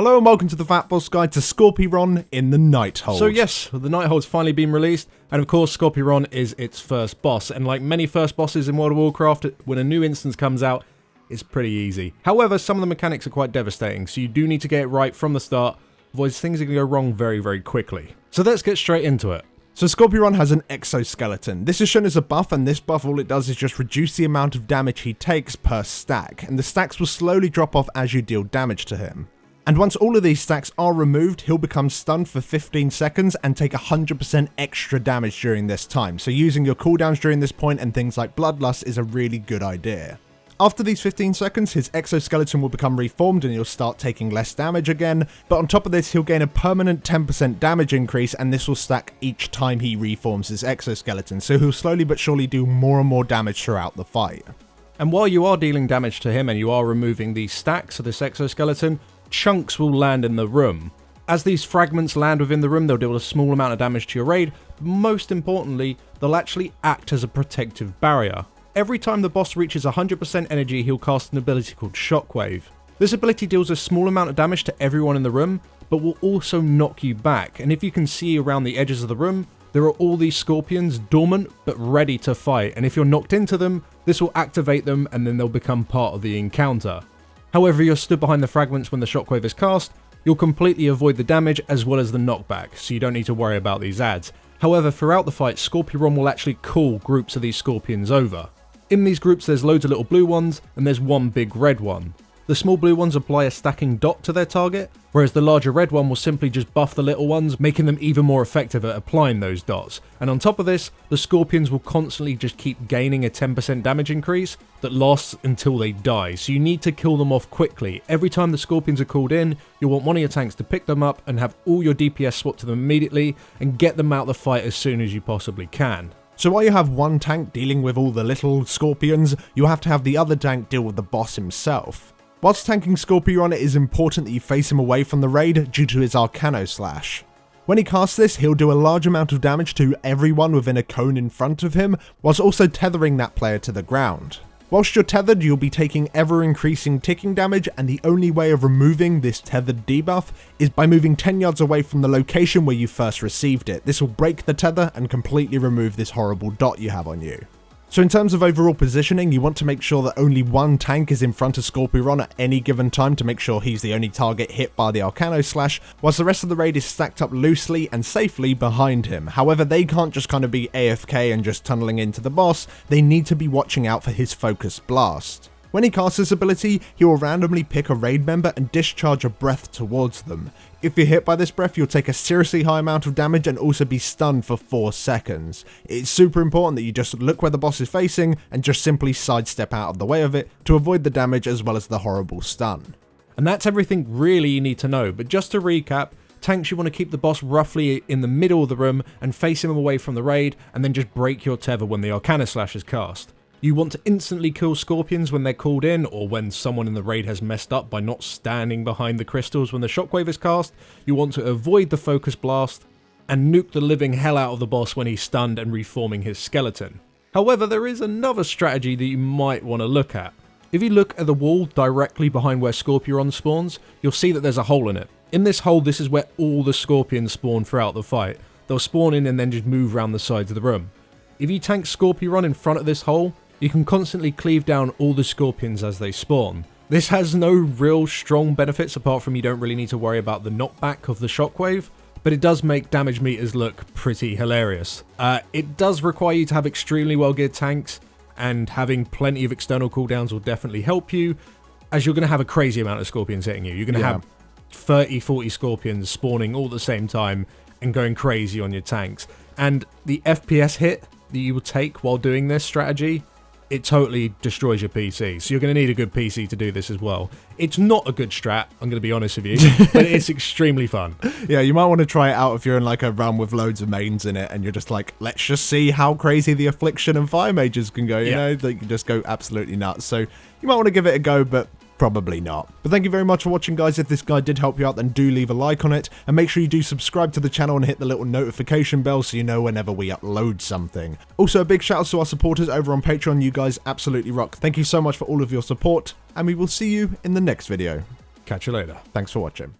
Hello and welcome to the FatBoss Guide to Skorpyron in the Nighthold. So yes, the Nighthold's finally been released, and of course Skorpyron is its first boss, and like many first bosses in World of Warcraft, when a new instance comes out, it's pretty easy. However, some of the mechanics are quite devastating, so you do need to get it right from the start, otherwise things are going to go wrong very quickly. So let's get straight into it. So Skorpyron has an exoskeleton. This is shown as a buff, and this buff all it does is just reduce the amount of damage he takes per stack, and the stacks will slowly drop off as you deal damage to him. And once all of these stacks are removed, he'll become stunned for 15 seconds and take 100% extra damage during this time, so using your cooldowns during this point and things like Bloodlust is a really good idea. After these 15 seconds, his exoskeleton will become reformed and he'll start taking less damage again, but on top of this he'll gain a permanent 10% damage increase, and this will stack each time he reforms his exoskeleton, so he'll slowly but surely do more and more damage throughout the fight. And while you are dealing damage to him and you are removing these stacks of this exoskeleton, chunks will land in the room. As these fragments land within the room, they'll deal a small amount of damage to your raid, but most importantly, they'll actually act as a protective barrier. Every time the boss reaches 100% energy, he'll cast an ability called Shockwave. This ability deals a small amount of damage to everyone in the room, but will also knock you back, and if you can see around the edges of the room, there are all these scorpions dormant but ready to fight, and if you're knocked into them, this will activate them and then they'll become part of the encounter. However, if you're stood behind the fragments when the shockwave is cast, you'll completely avoid the damage as well as the knockback, so you don't need to worry about these adds. However, throughout the fight, Skorpyron will actually call groups of these scorpions over. In these groups there's loads of little blue ones, and there's one big red one. The small blue ones apply a stacking dot to their target, whereas the larger red one will simply just buff the little ones, making them even more effective at applying those dots. And on top of this, the scorpions will constantly just keep gaining a 10% damage increase that lasts until they die, so you need to kill them off quickly. Every time the scorpions are called in, you'll want one of your tanks to pick them up and have all your DPS swap to them immediately and get them out of the fight as soon as you possibly can. So while you have one tank dealing with all the little scorpions, you have to have the other tank deal with the boss himself. Whilst tanking Skorpyron, it is important that you face him away from the raid due to his Arcano Slash. When he casts this, he'll do a large amount of damage to everyone within a cone in front of him, whilst also tethering that player to the ground. Whilst you're tethered, you'll be taking ever increasing ticking damage, and the only way of removing this tethered debuff is by moving 10 yards away from the location where you first received it. This will break the tether and completely remove this horrible dot you have on you. So in terms of overall positioning, you want to make sure that only one tank is in front of Skorpyron at any given time to make sure he's the only target hit by the Arcano Slash, whilst the rest of the raid is stacked up loosely and safely behind him. However, they can't just kind of be AFK and just tunneling into the boss, they need to be watching out for his Focus Blast. When he casts this ability, he will randomly pick a raid member and discharge a breath towards them. If you're hit by this breath, you'll take a seriously high amount of damage and also be stunned for 4 seconds. It's super important that you just look where the boss is facing and just simply sidestep out of the way of it to avoid the damage as well as the horrible stun. And that's everything really you need to know, but just to recap, tanks, you want to keep the boss roughly in the middle of the room and face him away from the raid, and then just break your tether when the Arcana Slash is cast. You want to instantly kill scorpions when they're called in, or when someone in the raid has messed up by not standing behind the crystals when the shockwave is cast. You want to avoid the focus blast, and nuke the living hell out of the boss when he's stunned and reforming his skeleton. However, there is another strategy that you might want to look at. If you look at the wall directly behind where Skorpyron spawns, you'll see that there's a hole in it. In this hole, this is where all the scorpions spawn throughout the fight. They'll spawn in and then just move around the sides of the room. If you tank Skorpyron in front of this hole, you can constantly cleave down all the scorpions as they spawn. This has no real strong benefits apart from you don't really need to worry about the knockback of the shockwave, but it does make damage meters look pretty hilarious. It does require you to have extremely well geared tanks, and having plenty of external cooldowns will definitely help you, as you're going to have a crazy amount of scorpions hitting you. You're going to have 30-40 scorpions spawning all at the same time and going crazy on your tanks. And the FPS hit that you will take while doing this strategy, it totally destroys your PC, so you're going to need a good PC to do this as well. It's not a good strat, I'm going to be honest with you, but it's extremely fun. Yeah, you might want to try it out if you're in like a run with loads of mains in it and you're just like, let's just see how crazy the Affliction and Fire Mages can go, you know? They can just go absolutely nuts. So you might want to give it a go, but probably not. But thank you very much for watching, guys. If this guide did help you out, then do leave a like on it, and make sure you do subscribe to the channel and hit the little notification bell so you know whenever we upload something. Also, a big shout out to our supporters over on Patreon. You guys absolutely rock. Thank you so much for all of your support, and we will see you in the next video. Catch you later. Thanks for watching.